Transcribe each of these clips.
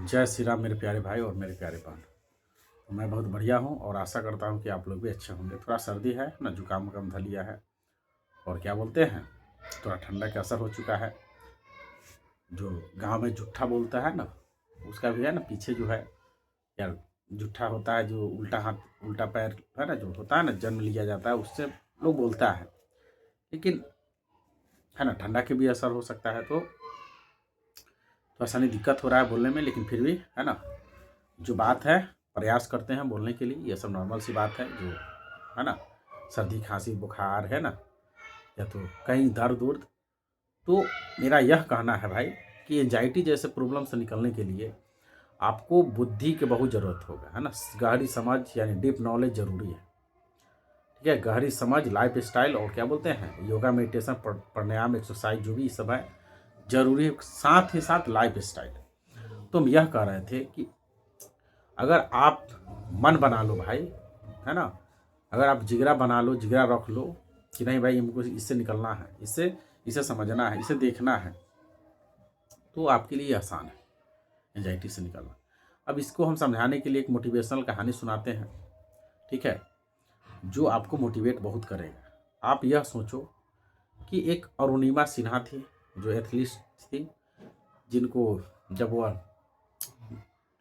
जय श्री राम मेरे प्यारे भाई और मेरे प्यारे बहन। तो मैं बहुत बढ़िया हूँ और आशा करता हूँ कि आप लोग भी अच्छे होंगे। थोड़ा सर्दी है ना, जुकाम वकाम धर लिया है और क्या बोलते हैं, थोड़ा ठंडा का असर हो चुका है। जो गांव में जुट्ठा बोलता है ना, उसका भी है ना पीछे जो है यार, जुट्ठा होता है जो उल्टा हाथ उल्टा पैर है ना, जो होता है ना जन्म लिया जाता है, उससे लोग बोलता है। लेकिन है ना, ठंडा के भी असर हो सकता है, तो थोड़ा सा नहीं दिक्कत हो रहा है बोलने में, लेकिन फिर भी है ना, जो बात है प्रयास करते हैं बोलने के लिए। ये सब नॉर्मल सी बात है, जो है ना, सर्दी खांसी बुखार है ना, या तो कहीं दर्द उर्द। तो मेरा यह कहना है भाई कि एंजाइटी जैसे प्रॉब्लम से निकलने के लिए आपको बुद्धि की बहुत ज़रूरत होगा, है ना। गहरी समझ यानी डीप नॉलेज ज़रूरी है, ठीक है। गहरी समझ, लाइफ स्टाइल और क्या बोलते हैं, योगा मेडिटेशन प्राणायाम एक्सरसाइज जो भी सब है जरूरी है, साथ ही साथ लाइफ स्टाइल। तो हम यह कह रहे थे कि अगर आप मन बना लो भाई, है ना, अगर आप जिगरा बना लो, जिगरा रख लो कि नहीं भाई हमको इससे निकलना है, इससे इसे समझना है, इसे देखना है, तो आपके लिए आसान है एंजाइटी से निकलना। अब इसको हम समझाने के लिए एक मोटिवेशनल कहानी सुनाते हैं, ठीक है, जो आपको मोटिवेट बहुत करेगा। आप यह सोचो कि एक अरुणिमा सिन्हा थी, जो एथलीट थी, जिनको जब वह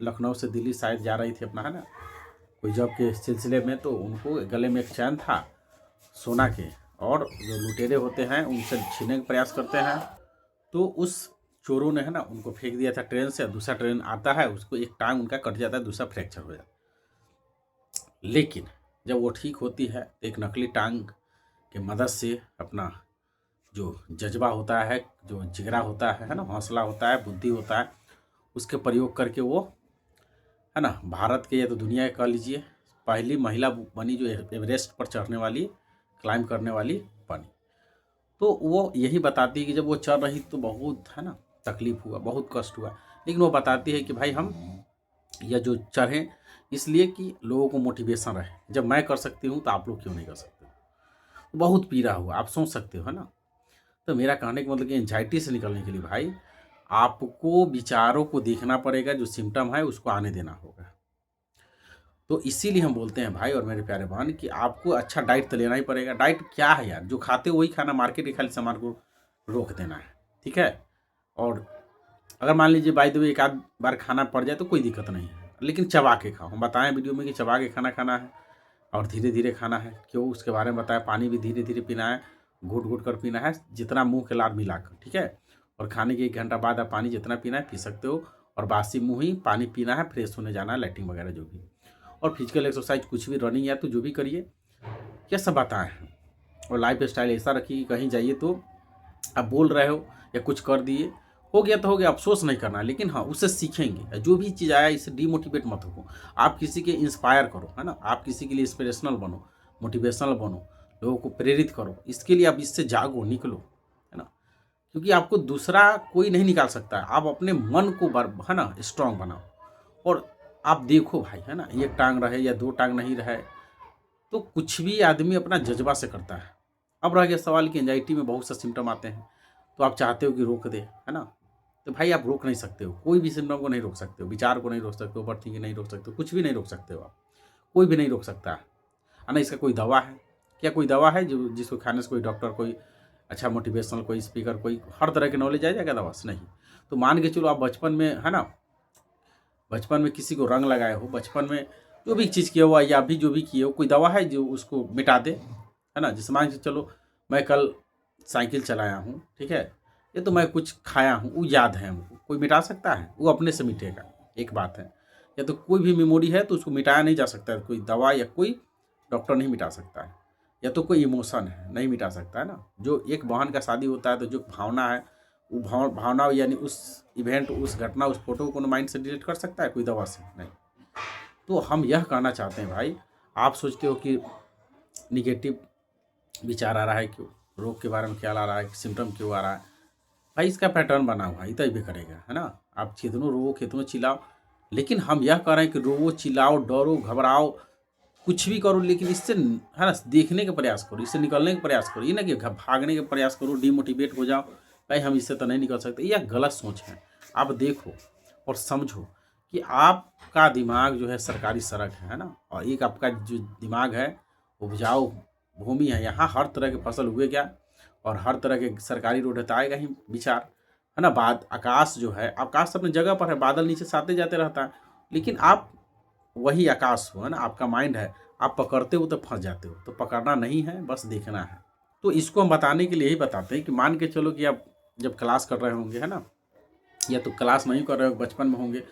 लखनऊ से दिल्ली शायद जा रही थी अपना, है ना, कोई जॉब के सिलसिले में, तो उनको गले में एक चैन था सोना के, और जो लुटेरे होते हैं उनसे छीनने का प्रयास करते हैं। तो उस चोरों ने है ना उनको फेंक दिया था ट्रेन से। दूसरा ट्रेन आता है, उसको एक टांग उनका कट जाता है, दूसरा फ्रैक्चर हो जाता है। लेकिन जब वो ठीक होती है तो एक नकली टांग के मदद से अपना जो जज्बा होता है, जो जिगरा होता है ना, हौसला होता है, बुद्धि होता है, उसके प्रयोग करके वो है ना भारत के या तो दुनिया के कह लीजिए पहली महिला बनी जो एवरेस्ट पर चढ़ने वाली, क्लाइंब करने वाली बनी। तो वो यही बताती है कि जब वो चढ़ रही तो बहुत है ना तकलीफ हुआ, बहुत कष्ट हुआ, लेकिन वो बताती है कि भाई हम यह जो चढ़ें इसलिए कि लोगों को मोटिवेशन रहे। जब मैं कर सकती हूँ तो आप लोग क्यों नहीं कर सकते। बहुत पीड़ा हुआ, आप सोच सकते हो, है ना। तो मेरा कहने का मतलब कि एंजाइटी से निकलने के लिए भाई आपको विचारों को देखना पड़ेगा, जो सिम्टम है उसको आने देना होगा। तो इसीलिए हम बोलते हैं भाई और मेरे प्यारे बहन कि आपको अच्छा डाइट तो लेना ही पड़ेगा। डाइट क्या है यार, जो खाते वही खाना, मार्केट के खाली सामान को रोक देना है, ठीक है। और अगर मान लीजिए बाय द वे एक आध बार खाना पड़ जाए तो कोई दिक्कत नहीं है, लेकिन चबा के खाओ। हम बताएं वीडियो में कि चबा के खाना खाना है और धीरे धीरे खाना है। क्यों, उसके बारे में बताया। पानी भी धीरे धीरे पीना है, घूट घूट कर पीना है, जितना मुंह के लार मिलाकर, ठीक है। और खाने के 1 घंटा बाद आप पानी जितना पीना है पी सकते हो, और बासी मुंह ही पानी पीना है, फ्रेश होने जाना है, लैट्रिन वगैरह जो भी। और फिजिकल एक्सरसाइज कुछ भी, रनिंग या तो जो भी करिए, ये सब बताए हैं। और लाइफ स्टाइल ऐसा रखिए कि कहीं जाइए तो आप बोल रहे हो या कुछ कर दिए, हो गया तो हो गया, अफसोस नहीं करना, लेकिन हाँ उससे सीखेंगे। जो भी चीज़ आया इससे डिमोटिवेट मत हो। आप किसी के इंस्पायर करो, है ना, आप किसी के लिए इंस्पिरेशनल बनो, मोटिवेशनल बनो, लोगों को प्रेरित करो। इसके लिए आप इससे जागो, निकलो, है ना। क्योंकि आपको दूसरा कोई नहीं निकाल सकता है। आप अपने मन को है ना स्ट्रांग बनाओ। और आप देखो भाई, है ना, एक टांग रहे या 2 टांग नहीं रहे, तो कुछ भी आदमी अपना जज्बा से करता है। अब रह गया सवाल कि एंजाइटी में बहुत सा सिम्टम आते हैं, तो आप चाहते हो कि रोक दे, है ना, तो भाई आप रोक नहीं सकते हो। कोई भी सिम्टम को नहीं रोक सकते हो, विचार को नहीं रोक सकते हो, ओवर थिंकिंग नहीं रोक सकते हो, कुछ भी नहीं रोक सकते हो आप। कोई भी नहीं रोक सकता है ना। इसका कोई दवा है क्या? कोई दवा है जो जिसको खाने से कोई डॉक्टर, कोई अच्छा मोटिवेशनल, कोई स्पीकर, कोई हर तरह की नॉलेज आ जाएगा दवा से? नहीं। तो मान के चलो आप बचपन में, है ना, बचपन में किसी को रंग लगाए हो, बचपन में जो भी चीज़ किया हुआ या अभी जो भी किए हो, कोई दवा है जो उसको मिटा दे, है ना। जैसे मान के चलो मैं कल साइकिल चलाया हूँ, ठीक है, ये तो मैं कुछ खाया हूँ, वो याद है हमको, कोई मिटा सकता है? वो अपने से मिटेगा, एक बात है। या तो कोई भी मेमोरी है तो उसको मिटाया नहीं जा सकता है, कोई दवा या कोई डॉक्टर नहीं मिटा सकता है। या तो कोई इमोशन है, नहीं मिटा सकता है ना। जो एक बहन का शादी होता है तो जो भावना है, वो भावना यानी उस इवेंट, उस घटना, उस फोटो को माइंड से डिलीट कर सकता है कोई दवा से? नहीं। तो हम यह कहना चाहते हैं भाई, आप सोचते हो कि निगेटिव विचार आ रहा है, क्यों रोग के बारे में ख्याल आ रहा है, सिम्टम क्यों आ रहा है, भाई इसका पैटर्न बना हुआ है, तभी करेगा, है ना। आप कितनों रोवो, कितनों चिल्लाओ, लेकिन हम यह कह रहे हैं कि रोवो, चिल्लाओ, डरो, घबराओ, कुछ भी करो, लेकिन इससे है ना देखने का प्रयास करो, इससे निकलने का प्रयास करो। ये ना कि भागने का प्रयास करो, डिमोटिवेट हो जाओ, भाई हम इससे तो नहीं निकल सकते। यह गलत सोच है। आप देखो और समझो कि आपका दिमाग जो है सरकारी सड़क है ना, और एक आपका जो दिमाग है उपजाऊ भूमि है, यहाँ हर तरह के फसल उगे क्या, और हर तरह के सरकारी रोड है तो आएगा ही विचार, है ना। बाद आकाश जो है, आकाश अपनी जगह पर है, बादल नीचे से आते जाते रहता है, लेकिन आप वही आकाश हो, है ना, आपका माइंड है, आप पकड़ते हो तो फंस जाते हो, तो पकड़ना नहीं है, बस देखना है। तो इसको हम बताने के लिए ही बताते हैं कि मान के चलो कि आप जब क्लास कर रहे होंगे, है ना, या तो क्लास नहीं कर रहे हो, बचपन में होंगे,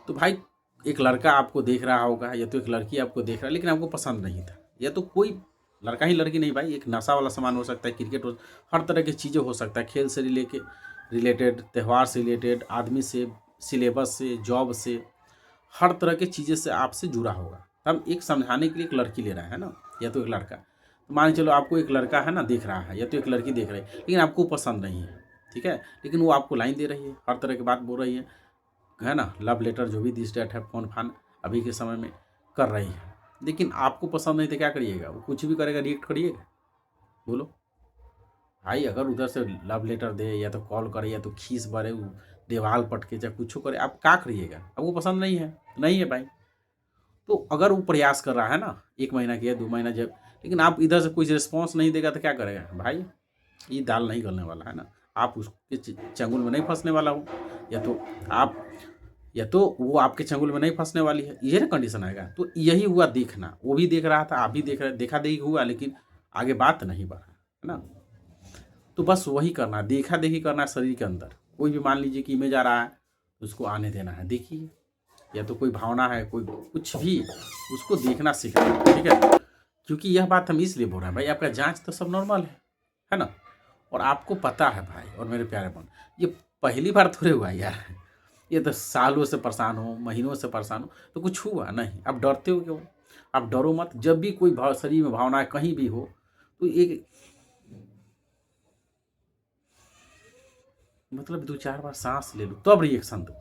तो भाई एक लड़का आपको देख रहा होगा या तो एक लड़की आपको देख रहा है, लेकिन आपको पसंद नहीं था, या तो कोई लड़का ही लड़की नहीं भाई, एक नशा वाला सामान हो सकता है, क्रिकेट हो, हर तरह की चीज़ें हो सकता है, खेल से रिलेटेड, त्यौहार से रिलेटेड, आदमी से, सिलेबस से, जॉब से, हर तरह की चीज़ें से आपसे जुड़ा होगा। हम एक समझाने के लिए एक लड़की ले रहा है ना, या तो एक लड़का, तो मान चलो आपको एक लड़का है ना देख रहा है, या तो एक लड़की देख रही है, लेकिन आपको पसंद नहीं है, ठीक है, लेकिन वो आपको लाइन दे रही है, हर तरह की बात बोल रही है ना, लव लेटर जो भी दिस डेट है, फोन फान अभी के समय में कर रही है, लेकिन आपको पसंद नहीं तो क्या करिएगा, वो कुछ भी करेगा, रिएक्ट करिएगा, बोलो भाई। अगर उधर से लव लेटर दे, या तो कॉल करे, या तो खींच भरे, दीवार पटके, चाहे कुछ करे, आप क्या करिएगा, आपको पसंद नहीं है तो नहीं है भाई। तो अगर वो प्रयास कर रहा है ना, 1 महीना किया, 2 महीना जब, लेकिन आप इधर से कुछ रिस्पॉन्स नहीं देगा तो क्या करेगा भाई, ये दाल नहीं गलने वाला है ना, आप उसके चंगुल में नहीं फंसने वाला हो, या तो आप, या तो वो आपके चंगुल में नहीं फंसने वाली है, ये ना कंडीशन आएगा। तो यही हुआ देखना, वो भी देख रहा था, आप भी देख रहे, देखा देखी हुआ, लेकिन आगे बात नहीं बढ़ा, है ना। तो बस वही करना, देखा देखी करना है शरीर के अंदर। कोई भी मान लीजिए कि इमेज आ रहा है, उसको आने देना है, देखिए, या तो कोई भावना है, कोई कुछ भी, उसको देखना सीखना है, ठीक है। क्योंकि यह बात हम इसलिए बोल रहे हैं भाई, आपका जांच तो सब नॉर्मल है ना, और आपको पता है भाई, और मेरे प्यारे बहन, ये पहली बार थोड़े हुआ यार, ये तो सालों से परेशान हो, महीनों से परेशान हो, तो कुछ हुआ नहीं, आप डरते हो क्यों, आप डरो मत। जब भी कोई भाव शरीर में भावना कहीं भी हो, तो एक मतलब 2-4 बार सांस ले लो, तब रिएक्शन दो।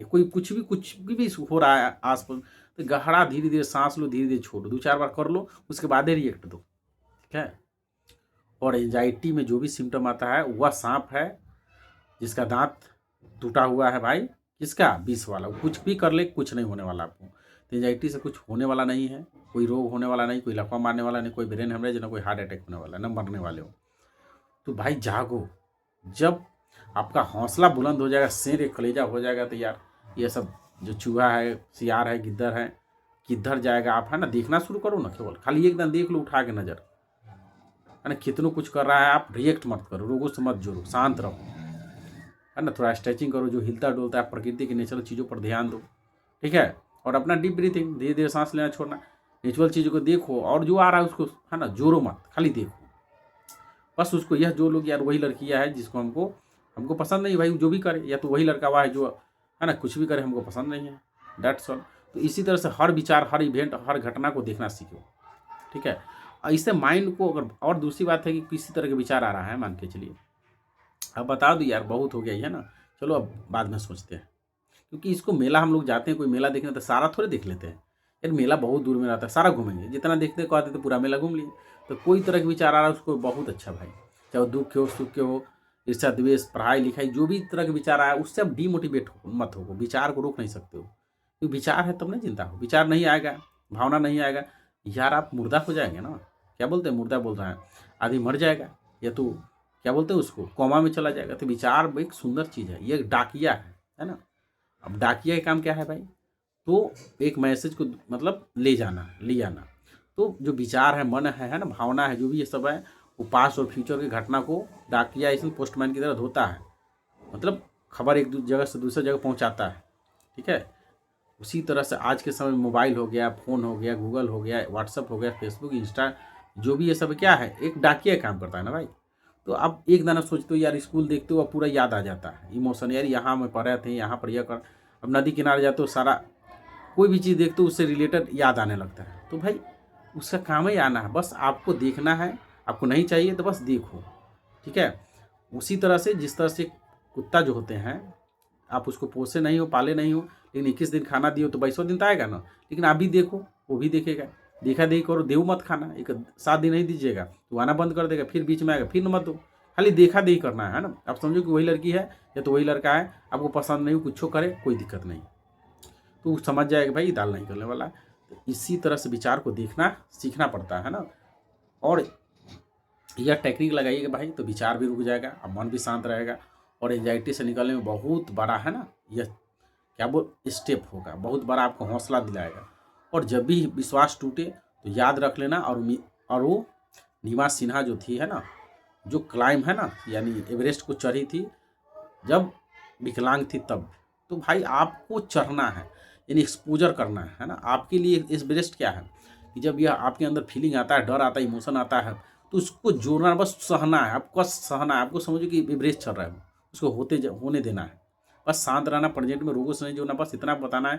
कोई कुछ भी हो रहा है आसपास, तो गहरा धीरे धीरे सांस लो, धीरे धीरे छोड़ो, 2-4 बार कर लो, उसके बाद ही रिएक्ट दो, ठीक है। और एंजाइटी में जो भी सिम्टम आता है, वह सांप है जिसका दांत टूटा हुआ है भाई, किसका, विष वाला, कुछ भी कर ले कुछ नहीं होने वाला आपको। तो एंजाइटी से कुछ होने वाला नहीं है, कोई रोग होने वाला नहीं, कोई लकवा मारने वाला नहीं, कोई ब्रेन हेमरेज, ना कोई हार्ट अटैक होने वाला, ना मरने वाले हो। तो भाई जागो, जब आपका हौसला बुलंद हो जाएगा, शेर एक कलेजा हो जाएगा, तो यार ये सब जो चूहा है, सियार है, गिद्दर है, किधर जाएगा आप, है ना, देखना शुरू करो ना, केवल खाली एक दिन देख लो उठा के नज़र, है ना, कितनों कुछ कर रहा है, आप रिएक्ट मत करो, लोगों से मत जोड़ो, शांत रहो, है ना, थोड़ा स्ट्रेचिंग करो, जो हिलता डुलता है प्रकृति की नेचुरल चीज़ों पर ध्यान दो, ठीक है। और अपना डीप ब्रीथिंग, धीरे धीरे सांस लेना छोड़ना, नेचुरल चीज़ों को देखो, और जो आ रहा है उसको, है ना, जोरो मत, खाली देखो, बस उसको यह जो लोग, यार वही लड़कियाँ है जिसको हमको पसंद नहीं भाई, जो भी करे, या तो वही लड़का हुआ है जो, है ना, कुछ भी करे हमको पसंद नहीं है, डेट्स ऑल। तो इसी तरह से हर विचार, हर इवेंट, हर घटना को देखना सीखो, ठीक है। और इससे माइंड को, अगर, और दूसरी बात है कि किसी तरह के विचार आ रहा है, मान के चलिए, अब बता दो यार बहुत हो गया है ना, चलो अब बाद में सोचते हैं, क्योंकि इसको मेला हम लोग जाते हैं, कोई मेला देखने तो सारा थोड़े देख लेते हैं यार, मेला बहुत दूर में रहता है, सारा घूमेंगे, जितना देखते कहते तो पूरा मेला घूम लिए। तो कोई तरह के विचार आ रहा है उसको बहुत अच्छा भाई, चाहे वो दुख के हो, सुख के हो, ईर्ष्या द्वेष, पढ़ाई लिखाई, जो भी तरह के विचार आया, उससे आप डीमोटिवेट मत हो, विचार को रोक नहीं सकते हो, क्योंकि विचार है तब नहीं चिंता हो, विचार नहीं आएगा, भावना नहीं आएगा, यार आप मुर्दा हो जाएंगे ना, क्या बोलते हैं, मुर्दा बोल रहा है, आदमी मर जाएगा, या तो क्या बोलते हैं उसको, कोमा में चला जाएगा। तो विचार एक सुंदर चीज़ है, ये डाकिया है ना। अब डाकिया का काम क्या है भाई, तो एक मैसेज को मतलब ले आना। तो जो विचार है, मन है ना, भावना है, जो भी ये सब है, वो पास्ट और फ्यूचर की घटना को डाकिया इसमें पोस्टमैन की तरह धोता है, मतलब खबर एक जगह से दूसरी जगह पहुंचाता है, ठीक है। उसी तरह से आज के समय में मोबाइल हो गया, फ़ोन हो गया, गूगल हो गया, व्हाट्सअप हो गया, फेसबुक, इंस्टा, जो भी ये सब क्या है, एक डाकिया काम करता है ना भाई। तो आप एक दाना सोचते हो यार, स्कूल देखते हो पूरा याद आ जाता है, इमोशन, यार यहाँ मैं पढ़े थे, यहाँ पर यह कर, अब नदी किनारे जाते हो, सारा कोई भी चीज़ देखते हो उससे रिलेटेड याद आने लगता है। तो भाई उसका काम ही आना है, बस आपको देखना है, आपको नहीं चाहिए तो बस देखो, ठीक है। उसी तरह से जिस तरह से कुत्ता जो होते हैं, आप उसको पोसे नहीं हो, पाले नहीं हो, लेकिन 21 दिन खाना दियो तो 22वां दिन तो आएगा ना, लेकिन आप भी देखो, वो भी देखेगा, देखा देखी करो, देव मत खाना, एक 7 दिन नहीं दीजिएगा तो आना बंद कर देगा, फिर बीच में आएगा, फिर मत दो, खाली देखा देखी करना है ना। आप समझो कि वही लड़की है या तो वही लड़का है, आपको पसंद नहीं हो, कुछ करे, कोई दिक्कत नहीं, तो समझ जाएगा भाई दाल नहीं गलने वाला है। तो इसी तरह से विचार को देखना सीखना पड़ता है ना। और यह टेक्निक लगाइएगा भाई तो विचार भी रुक जाएगा और मन भी शांत रहेगा, और एंजाइटी से निकलने में बहुत बड़ा है ना यह क्या बोल स्टेप होगा, बहुत बड़ा आपको हौसला दिलाएगा। और जब भी विश्वास टूटे तो याद रख लेना। और वो नीमा सिन्हा जो थी है ना, जो क्लाइम है ना, यानी एवरेस्ट को चढ़ी थी जब विकलांग थी तब। तो भाई आपको चढ़ना है, यानी एक्सपोजर करना है ना। आपके लिए इस एवरेस्ट क्या है कि जब यह आपके अंदर फीलिंग आता है, डर आता है, इमोशन आता है, तो उसको जोड़ना, बस सहना है आपको, बस सहना है आपको। समझो कि एवरेस्ट चल रहा है, उसको होने देना है। बस शांत रहना, प्रेजेंट में रोगों से नहीं जोड़ना, बस इतना बताना है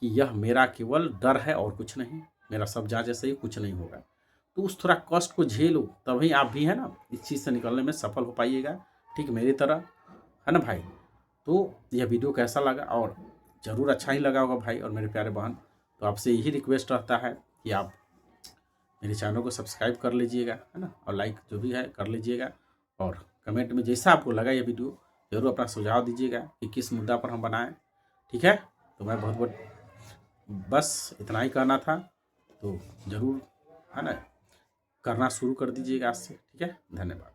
कि यह मेरा केवल डर है और कुछ नहीं, मेरा सब जहाँ जैसे ही कुछ नहीं होगा। तो उस थोड़ा कष्ट को झेलो, तभी आप भी है ना इस चीज़ से निकलने में सफल हो पाइएगा। ठीक मेरी तरह, है ना भाई। तो यह वीडियो कैसा लगा, और ज़रूर अच्छा ही लगा होगा भाई और मेरे प्यारे बहन। तो आपसे यही रिक्वेस्ट रहता है कि आप मेरे चैनल को सब्सक्राइब कर लीजिएगा, है ना, और लाइक जो भी है कर लीजिएगा। और कमेंट में जैसा आपको लगा ये वीडियो ज़रूर अपना सुझाव दीजिएगा कि किस मुद्दा पर हम बनाएं। ठीक है, तो मैं बहुत बस इतना ही कहना था। तो ज़रूर है ना करना शुरू कर दीजिएगा आज से। ठीक है, धन्यवाद।